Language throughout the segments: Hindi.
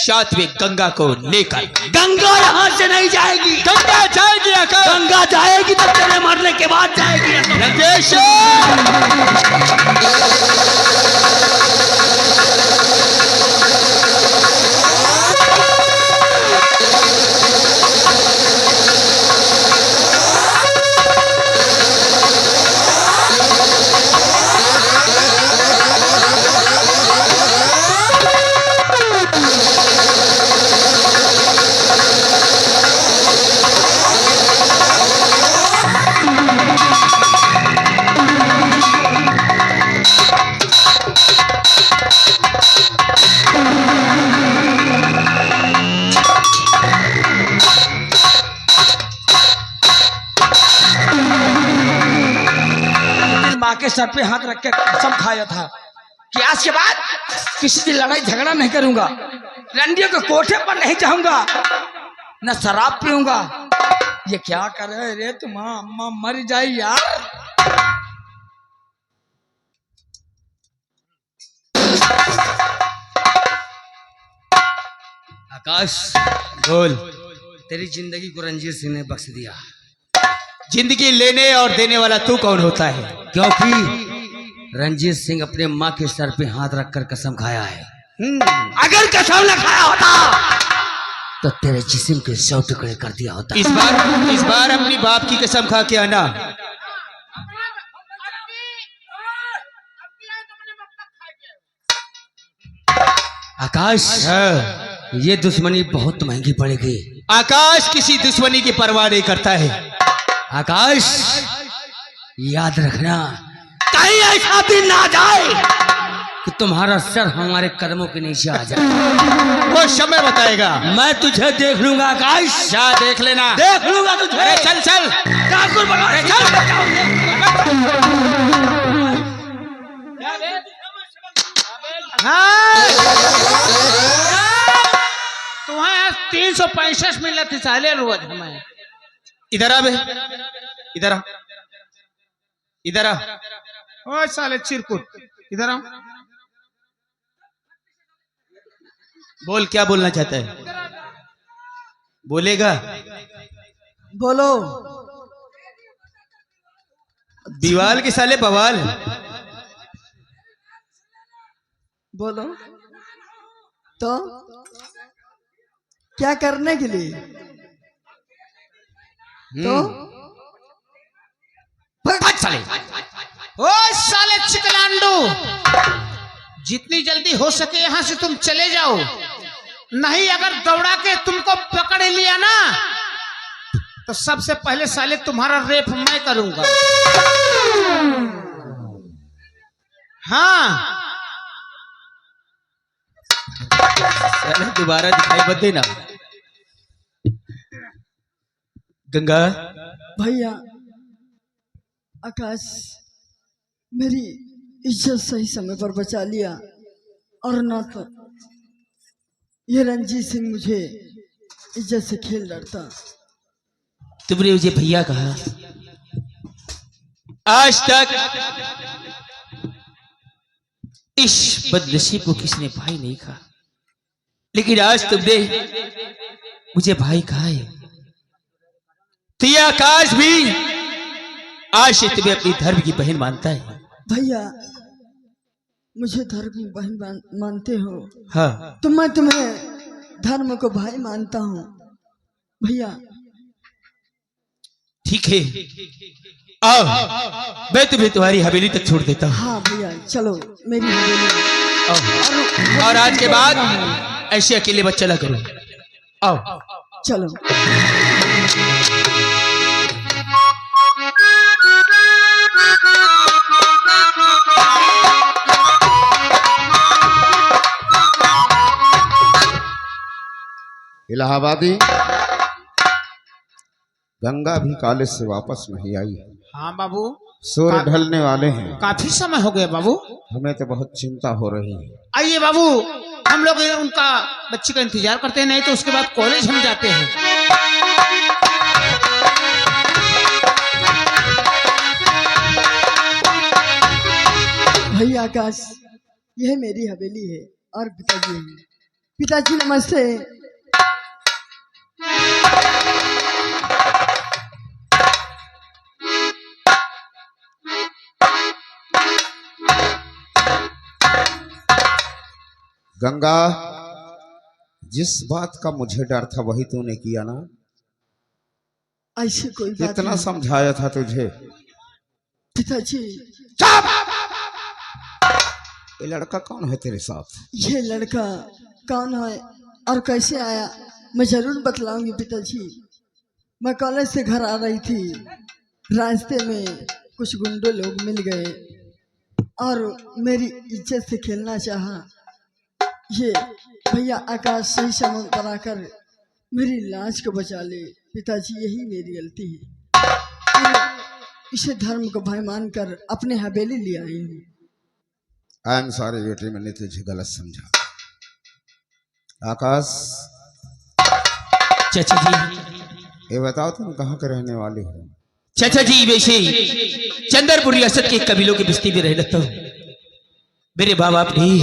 साथ में गंगा को लेकर। गंगा यहाँ से नहीं जाएगी। गंगा जाएगी आकाश। गंगा जाएगी तो तेरे मरने के बाद जाएगी। रंजेश के सर पे हाथ रख के कसम खाया था कि आज के बाद किसी से लड़ाई झगड़ा नहीं करूंगा, रंडियों के कोठे पर नहीं जाऊंगा, न शराब पीऊंगा। ये क्या करे रे तुम, अम्मा मर जाए यार। आकाश बोल। तेरी जिंदगी को रंजीत सिंह ने बख्श दिया। जिंदगी लेने और देने वाला तू कौन होता है? क्योंकि रंजीत सिंह अपने माँ के सर पे हाथ रखकर कसम खाया है। अगर कसम न खाया होता तो तेरे जिस्म के 100 टुकड़े कर दिया होता। इस बार अपनी बाप की कसम खा के आना। आकाश ये दुश्मनी बहुत महंगी पड़ेगी। आकाश किसी दुश्मनी की परवाह नहीं करता है। आकाश याद रखना, कहीं ऐसा दिन ना जाए कि तुम्हारा सर हमारे कदमों के नीचे आ जाए। वो समय बताएगा। मैं तुझे देख लूंगा आकाश। जा देख लेना। देख लूंगा तुझे। अरे चल चल ठाकुर बना। अरे चल। तुम्हें 365 मिलत थी साले रोज हमें। इधर आ बे, इधर आ, इधर आ। ओ साले चिरकुट, इधर आओ। बोल, क्या बोलना चाहता है? बोलेगा? बोलो। दीवाल के साले बवाल। बोलो तो क्या करने के लिए? तो साले। ओ साले चिकलांडू, जितनी जल्दी हो सके यहाँ से तुम चले जाओ, नहीं अगर दौड़ा के तुमको पकड़ लिया ना तो सबसे पहले साले तुम्हारा रेप मैं करूंगा। हाँ साले दोबारा दिखाई मत देना। गंगा भैया, आकाश मेरी इज्जत सही समय पर बचा लिया, और ना तो ये रंजीत सिंह मुझे इज्जत से खेल लड़ता। तुमने मुझे भैया कहा, आज तक इस बदनसीब को किसने भाई नहीं कहा, लेकिन आज तुमने मुझे भाई कहा है। तो ये आकाश भी आज से तुम्हें अपनी धर्म की बहन मानता है। भैया, मुझे धर्म की बहन मानते हो? हाँ, तो मैं तुम्हें धर्म को भाई मानता हूँ भैया। ठीक है, आओ मैं तुम्हें तुम्हारी हवेली तक छोड़ देता हूँ। हाँ भैया, चलो मेरी हवेली। आओ। और आज के बाद ऐसे अकेले मत चला करो। आओ चलो। इलाहाबादी गंगा भी कॉलेज से वापस नहीं आई। हाँ बाबू, सूर्य ढलने वाले हैं। काफी समय हो गया बाबू। हमें तो बहुत चिंता हो रही है। आइए बाबू, हम लोग उनका बच्चे का इंतजार करते हैं, नहीं तो उसके बाद कॉलेज हम जाते हैं। भैया आकाश, यह मेरी हवेली है और पिताजी है। पिताजी नमस्ते। गंगा, जिस बात का मुझे डर था वही तूने किया ना। ऐसी कोई बात कितना नहीं समझाया था तुझे। पिताजी। ये लड़का कौन है तेरे साथ? ये लड़का कौन है और कैसे आया मैं जरूर बतलाऊंगी पिताजी। मैं कॉलेज से घर आ रही थी, रास्ते में कुछ गुंडे लोग मिल गए और मेरी इज्जत से खेलना चाहा। ये भैया आकाश सही समय पर आकर मेरी लाज को बचा ले। पिताजी यही मेरी गलती है। इसे धर्म को भाई मानकर अपने हवेली ले आई हूँ। आई एम सॉरी बेटे, मैंने तुझे गलत समझा। आकाश, चाचा जी, ये बताओ तुम कहाँ के रहने वाले हो? चाचा जी वैसे चंदरपुर रियासत के कबीलों की बस्ती में रह लगता हूँ। मेरे माँ बाप नहीं,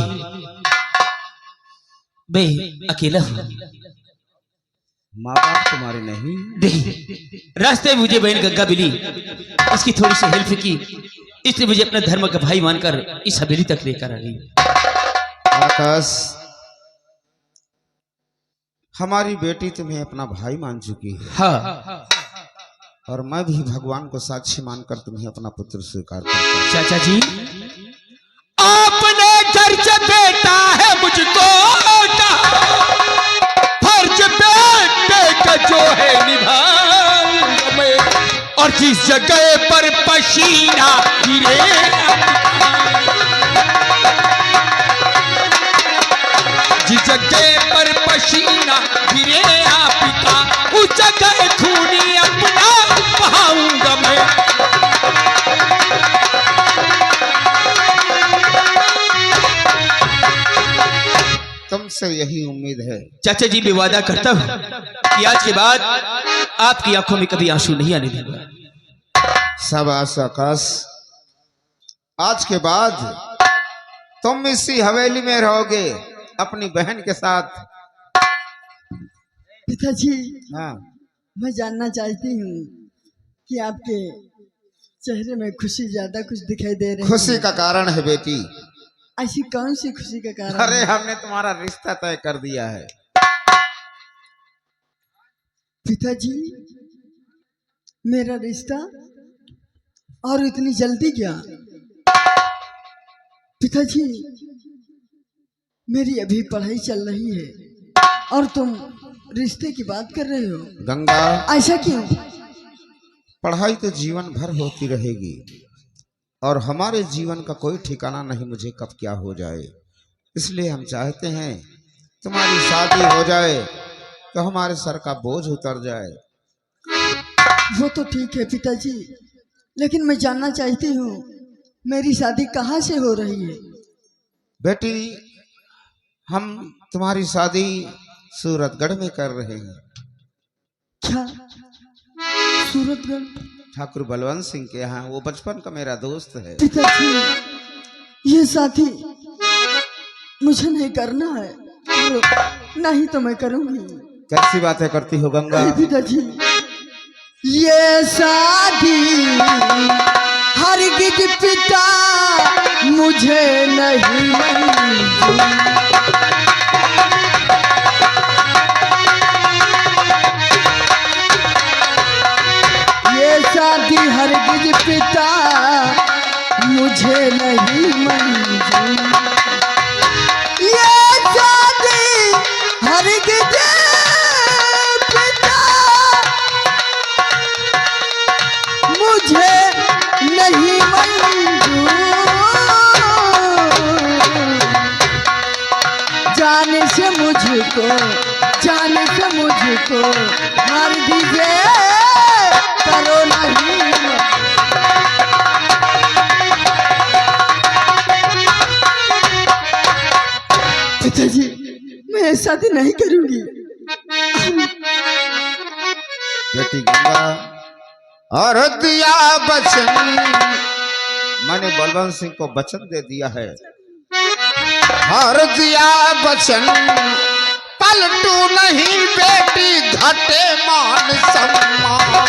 मैं अकेला हूँ। माँ बाप तुम्हारे नहीं? नहीं, रास्ते में मुझे बहन गंगा मिली, इसकी थोड़ी सी हेल्प की, इसलिए मुझे अपना धर्म का भाई मानकर इस हवेली तक लेकर आ गई। आकाश, हमारी बेटी तुम्हें अपना भाई मान चुकी है। हाँ और मैं भी भगवान को साक्षी मानकर तुम्हें अपना पुत्र स्वीकार करता हूं। चाचा जी, आपने घर से बेटा है मुझको फर्ज बेटे का जो है निभाऊंगा मैं, और जिस जगह पर पसीना गिरे, जिस जगह पर पसीना गिरे पिता, उस जगह खूनी अपना बहाऊंगा मैं। तुमसे यही उम्मीद है। चाचा जी, मैं वादा करता हूँ कि आज के बाद आपकी आंखों में कभी आंसू नहीं आने दूंगा। शाबाश आकाश, आज के बाद तुम इसी हवेली में रहोगे अपनी बहन के साथ। पिताजी, हाँ, मैं जानना चाहती हूँ कि आपके चेहरे में खुशी ज्यादा कुछ दिखाई दे रही खुशी है। का कारण है बेटी। ऐसी कौन सी खुशी का कारण अरे है? हमने तुम्हारा रिश्ता तय कर दिया है। पिताजी, मेरा रिश्ता? और इतनी जल्दी क्या? पिताजी, मेरी अभी पढ़ाई चल रही है और तुम रिश्ते की बात कर रहे हो। गंगा, ऐसा क्यों? पढ़ाई तो जीवन भर होती रहेगी और हमारे जीवन का कोई ठिकाना नहीं मुझे कब क्या हो जाए। इसलिए हम चाहते हैं तुम्हारी शादी हो जाए तो हमारे सर का बोझ उतर जाए। वो तो ठीक है पिताजी, लेकिन मैं जानना चाहती हूँ मेरी शादी कहाँ से हो रही है? बेटी, हम तुम्हारी शादी सूरतगढ़ में कर रहे हैं। क्या? सूरतगढ़? ठाकुर बलवंत सिंह के यहाँ। वो बचपन का मेरा दोस्त है। पिताजी, ये शादी मुझे नहीं करना है और नहीं तो मैं करूंगी। कैसी बातें करती हो गंगा? नहीं पिताजी, ये शादी हरगिज पिता मुझे नहीं मंजूर। ये शादी हरगिज पिता मुझे नहीं मंजूर। ये शादी हरगिज पिता मुझे नहीं मंजूर। जाने से मुझको मार दीजिए, करो नहीं। पिताजी, मैं शादी नहीं करूंगी। बेटी गंगा, और दिया वचन, मैंने बलवंत सिंह को वचन दे दिया है। और दिया वचन पलटू नहीं बेटी घटे मान सम्मान।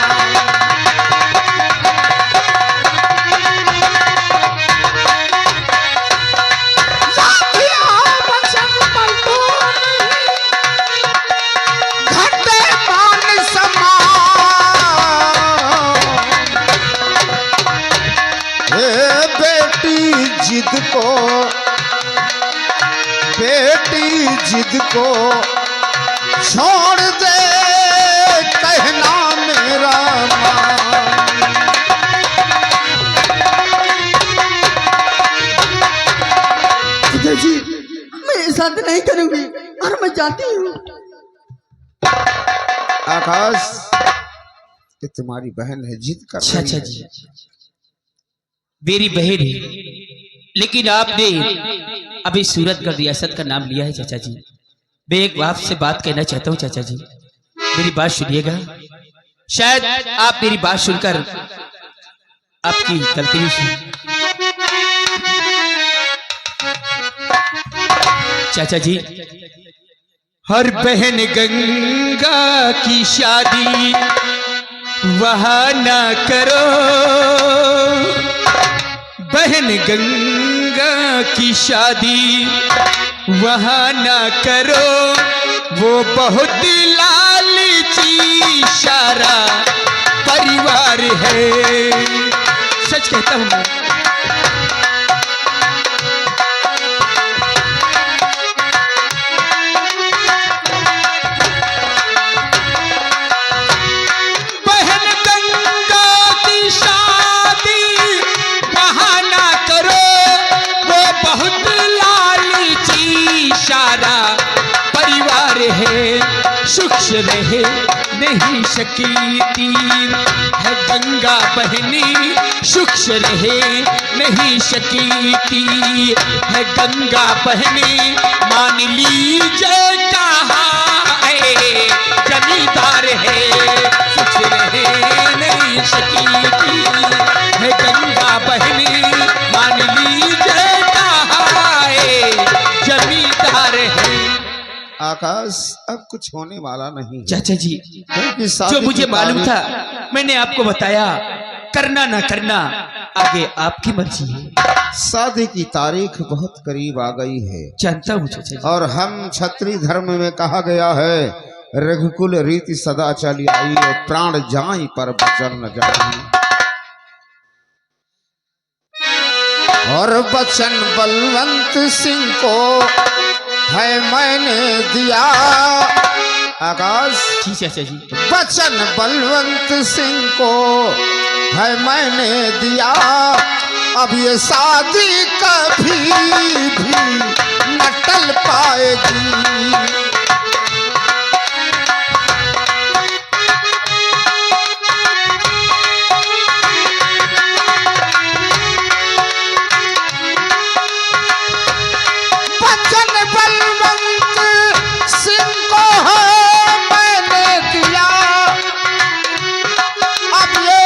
साथिया बचन पलटू नहीं, घटे मान सम्मान। हे बेटी जिद को, बेटी जिद को छोड़ दे कहना मेरा मान। पिताजी मैं ये शादी नहीं करूंगी और मैं जाती हूँ। आकाश, ये तुम्हारी बहन है, जिद कर रही अच्छा है। जी, मेरी बहन है, लेकिन आपने अभी सूरतगढ़ रियासत का नाम लिया है चाचा जी। मैं एक बात से बात कहना चाहता हूँ चाचा जी, मेरी बात सुनिएगा। शायद आप मेरी बात सुनकर आपकी गलती नहीं सुनी। चाचा जी, हर बहन गंगा की शादी वहाँ ना करो, बहन गंगा की शादी वहाँ ना करो, वो बहुत लालची सारा परिवार है। सच कहता हूँ मैं। बहन गंगा की शादी वहाँ ना करो, वो बहुत लालची सारा परिवार है। सुख से रहे नहीं सकती है गंगा बहनी, सुख से रहे नहीं सकती है गंगा बहनी। मान लीजिए कहाँ जमींदार है, सुख से रहे नहीं सकती है गंगा बहनी। मान लीजिए कहाँ जमींदार है। आकाश, अब कुछ होने वाला नहीं है। चाचा जी, क्योंकि जो शादी मुझे की मालूम तारीख- था मैंने आपको बताया, करना ना करना आगे आपकी मर्जी है। शादी की तारीख बहुत करीब आ गई है, जानता हूँ चाचा जी। और हम क्षत्रिय धर्म में कहा गया है, रघुकुल रीति सदा चली आई और प्राण जाई पर बचन न जाई। और बचन बलवंत सिंह को है मैंने दिया। आकाश, जी चाचा जी। बचन बलवंत सिंह को है मैंने दिया। अब ये शादी कभी भी न टल पाएगी। बचन बलवंत सिंह को है मैंने दिया। अब ये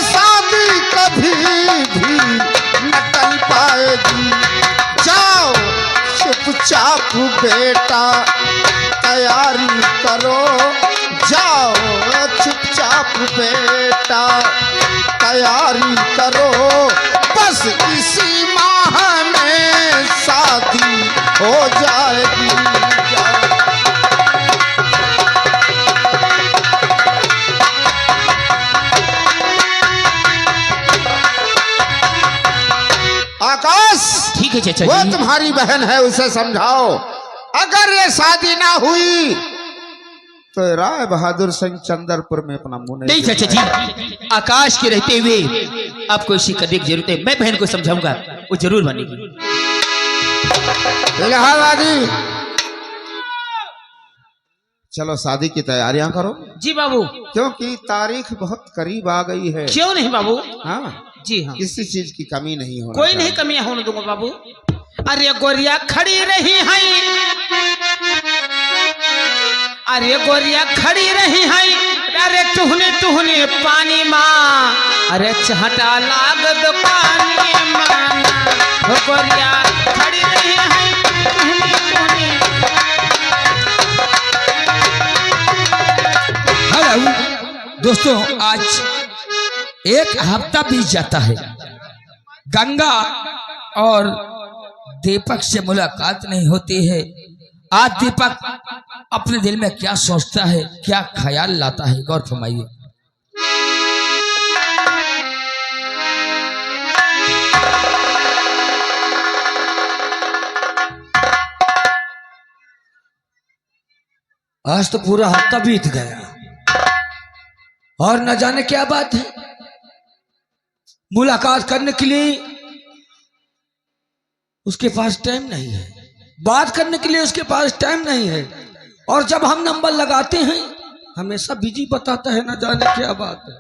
शादी कभी भी न टल पाएगी। जाओ चुपचाप बेटा तैयारी करो, जाओ चुपचाप बेटा तैयारी करो। बस इसी माह में शादी हो जाएगी। आकाश, ठीक है चाचा वो जी। तुम्हारी बहन है, उसे समझाओ। अगर ये शादी ना हुई तो राय बहादुर सिंह चंद्रपुर में अपना मुंह नहीं चाचा जी, आकाश के रहते हुए आपको इसी करने की जरूरत है। मैं बहन को समझाऊंगा, वो जरूर मानेगी। इलाहाबादी, चलो शादी की तैयारियां करो, जी बाबू। क्योंकि तारीख बहुत करीब आ गई है। क्यों नहीं बाबू? हाँ, जी हाँ, किसी चीज की कमी नहीं होना कोई नहीं चाहिए। कमियां होने दूंगा बाबू। अरे गोरिया खड़ी रही हैं, अरे गोरिया खड़ी रही हैं, अरे टुहने टुहने पानी माँ, अरे चहटा लागत पानी माँ। गोरिया खड़ी रही हैं, टुहने टुहने दोस्तों आज एक हफ्ता बीत जाता है, गंगा और दीपक से मुलाकात नहीं होती है। आज दीपक अपने दिल में क्या सोचता है, क्या ख्याल लाता है, गौर फरमाइए। आज तो पूरा हफ्ता बीत गया और न जाने क्या बात है, मुलाकात करने के लिए उसके पास टाइम नहीं है, बात करने के लिए उसके पास टाइम नहीं है, और जब हम नंबर लगाते हैं हमेशा बिजी बताता है, न जाने क्या बात है।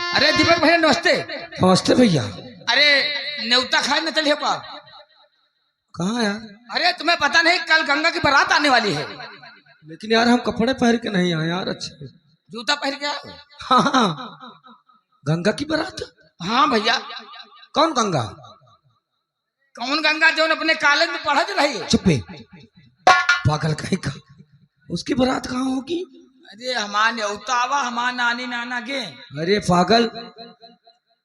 अरे दीपक भैया नमस्ते। नमस्ते भैया। अरे न्योता खाए न चलिए का? कहाँ यार? अरे तुम्हें पता नहीं कल गंगा की बारात आने वाली है। लेकिन यार हम कपड़े पहन के नहीं आए यार, अच्छे जूता पहन के आओ। हाँ, गंगा की बारात? हाँ भैया। कौन गंगा? कौन गंगा जो अपने कॉलेज में पढ़त रही है? चुप्पे, पागल कहीं का, उसकी बारात कहाँ होगी? अरे हमार न्योता आवा, हमार नानी नाना के। अरे पागल,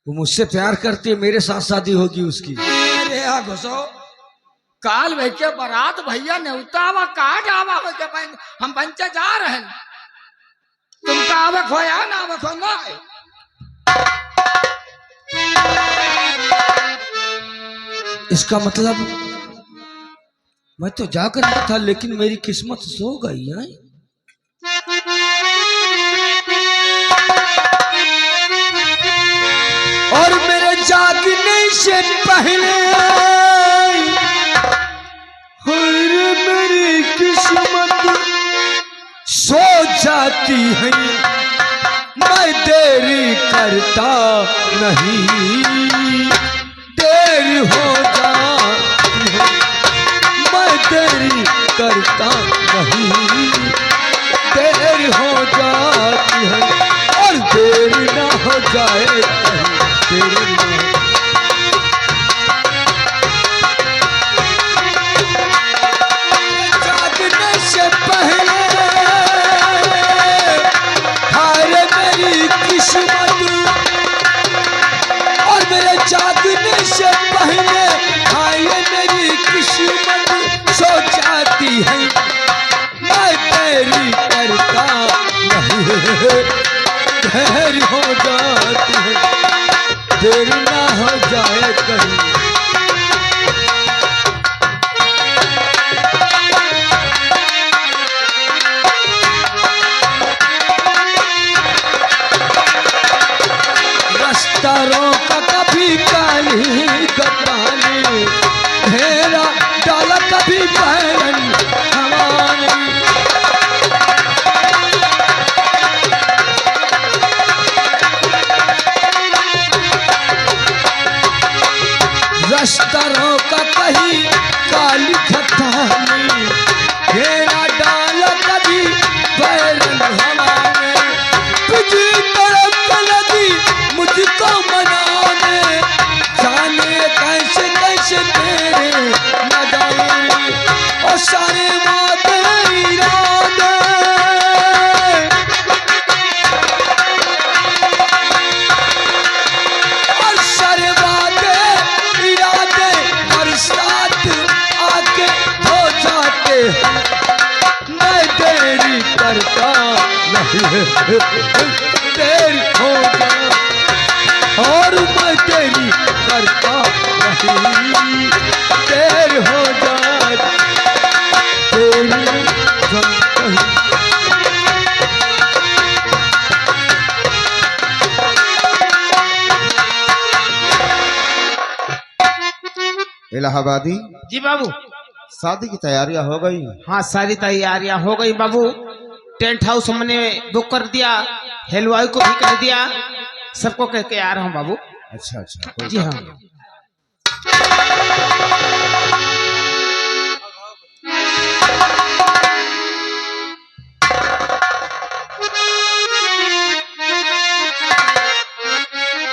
वो मुझसे प्यार करती है, मेरे साथ शादी होगी उसकी। अरे हाँ घुसो, काल भाई के बारात भैया न्योता आवा, कहा जावा हम पंचा जा रहे हैं, तुम का आवे खोया ना आवे खो ना। इसका मतलब मैं तो जाकर नहीं था, लेकिन मेरी किस्मत सो गई है। और मेरे जागने से पहले मेरी किस्मत सो जाती है, मैं देरी करता नहीं, देरी हो जाती है, मैं देरी करता नहीं, देरी हो जाती है, और देरी ना हो जाए देरी ना। जागने से पहले हारे मेरी किस्मत, और मेरे जागने से पहले हारे मेरी किस्मत सो जाती है, मैं देरी करता नहीं, देरी हो जाती है, देरी ना हो जाए कहीं। रास्ता रोका कभी काली कपानी, घेरा डाला कभी बैरन हमारे, रास्ता रोका कहीं काली खतानी, घेरा डाला कभी बैरन हमारे, तुझी तरफ लगी मुझको मनाने, जाने कैसे कैसे तेरे मदाई, और सारे वादे इरादे, और सारे वादे इरादे और साथ आके हो जाते, मैं देरी करता नहीं, देरी हो जाए और मैं देरी करता नहीं, देर हो जाए तेरी कहीं। इलाहाबादी जी बाबू। शादी की तैयारियां हो गई? हाँ सारी तैयारियां हो गई बाबू, टेंट हाउस हमने बुक कर दिया, हलवाई को भी कह दिया, सबको कह के आ रहा हूँ बाबू। अच्छा अच्छा, जी हाँ।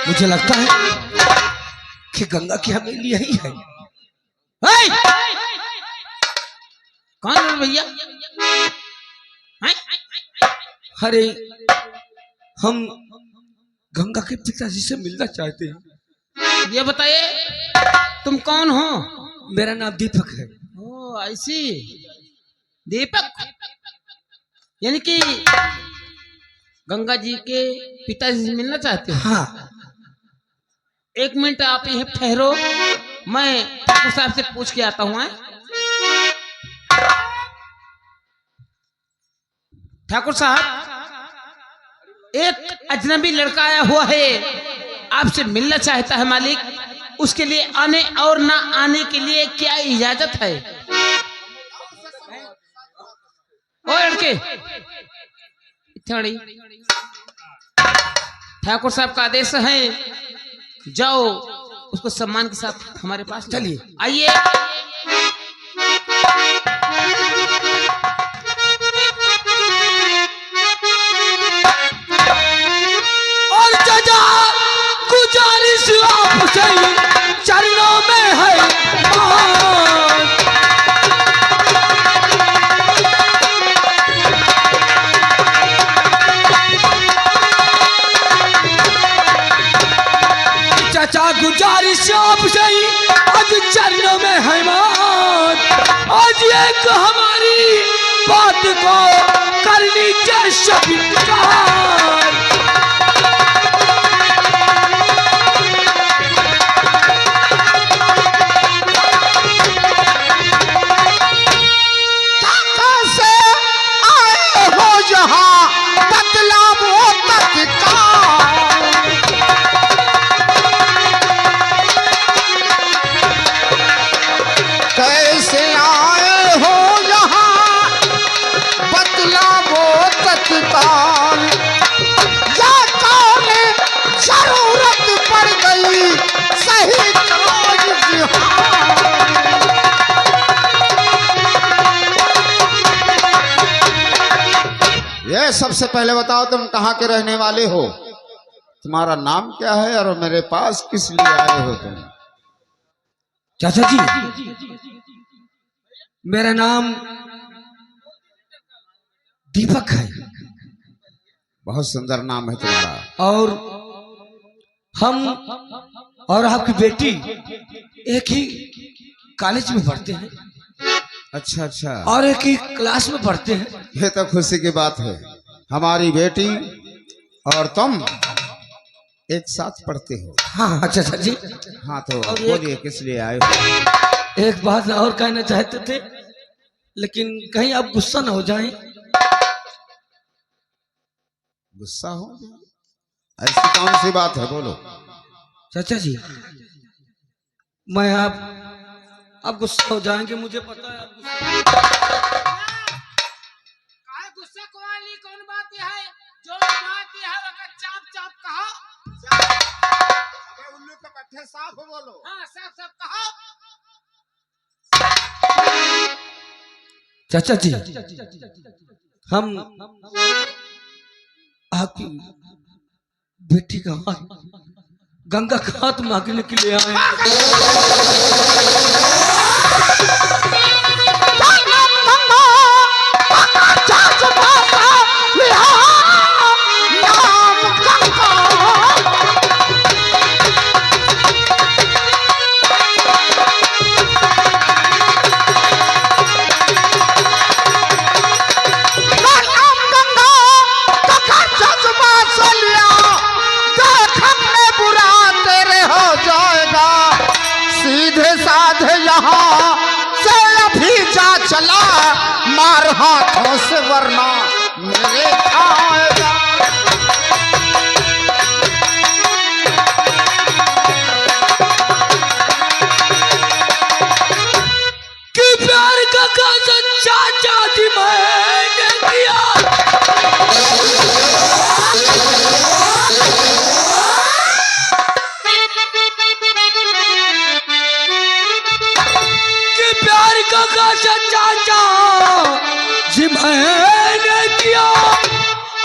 मुझे लगता है आखिर गंगा की हवेली यही है। हे! कौन है भैया? हैं? अरे हम गंगा के पिताजी से मिलना चाहते हैं। ये बताइए तुम कौन हो? मेरा नाम दीपक है। ओ ऐसी दीपक, यानी कि गंगा जी के पिताजी से मिलना चाहते हो? हाँ, एक मिनट आप यहीं ठहरो, मैं ठाकुर साहब से पूछ के आता हूँ। ठाकुर साहब, एक अजनबी लड़का आया हुआ है, आपसे मिलना चाहता है मालिक। उसके लिए आने और ना आने के लिए क्या इजाजत है? ओ लड़के, ठाकुर साहब का आदेश है, जाओ उसको सम्मान के साथ हमारे पास चलिए। आइए। और चाचा गुजारिश आपसे चरणों में है मान। चाचा गुजारिश आपसे आज चरणों में है मान। आज एक हमारी बात को करनी चाहिए स्वीकार। कैसे आए हो यहाँ बतलाओ तत्काल। कैसे आए हो यहाँ बतलाओ तत्काल। या कौन जरूरत पड़ गई सही काज जिहाद। ये सबसे पहले बताओ तुम कहाँ के रहने वाले हो, तुम्हारा नाम क्या है और मेरे पास किस लिए आए हो तुम? चाचा जी, मेरा नाम दीपक है बहुत सुंदर नाम है तुम्हारा। और हम और आपकी बेटी एक ही कॉलेज में पढ़ते हैं अच्छा अच्छा, और एक ही क्लास में पढ़ते हैं। ये तो खुशी की बात है, हमारी बेटी और तुम एक साथ पढ़ते हो। हाँ चाचा जी, हाँ तो और बोलिए किस लिए आए हो? एक बात और कहना चाहते थे, लेकिन कहीं आप गुस्सा ना हो जाएं। गुस्सा हो? ऐसी कौन सी बात है, बोलो। चाचा जी, मैं आप गुस्सा हो जाएंगे, मुझे पता है आप गुस्सा वाली कौन बात है? जो बात है वो चाप चाप कहो। अबे उल्लू के पट्टे साफ बोलो। हाँ, साफ साफ कहो। चाचा जी, हम आपकी बेटी का हाथ, गंगा का हाथ मांगने के लिए आए हैं। यहाँ से अभी जा चला, मार हाथों से वरना मेरे खाएगा। कि प्यार का कसम चाचा जी मैंने किया, चाचा जी मैंने किया,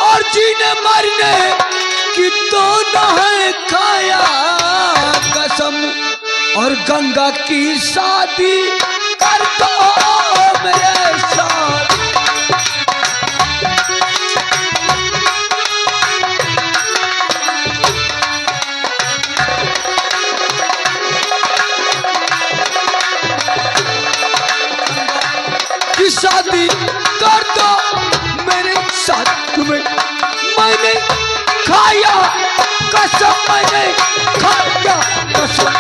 और जीने मरने की तो न है खाया कसम और गंगा की शादी कर दो मेरे साथ। की शादी कर दो मेरे साथ। तुम्हें मैंने खाया कसम, मैंने खाया कसम।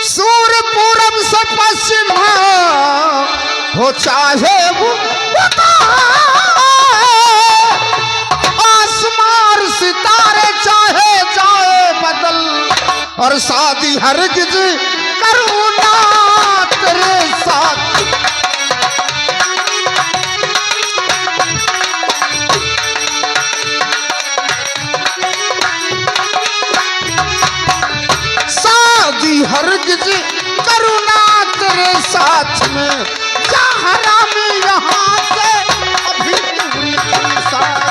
सूर्य पूरब से पश्चिम हो चाहे वो आसमान सितारे चाहे चाहे बदल, और शादी हरगिज करूँ ना तेरे साथ। शादी हरगिज करूँ ना तेरे साथ में, जा हराम यहाँ से अभी दूरी तेरे साथ।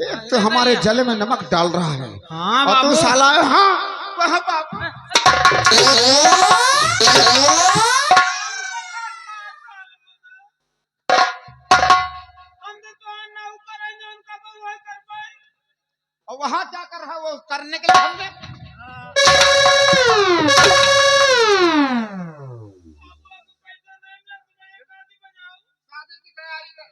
एक तो हमारे जल में नमक डाल रहा है, हाँ और तू बाबू। साला हाँ वह बाबू। और वहां क्या कर रहा है वो करने के लिए हमने शादी की तैयारी कर।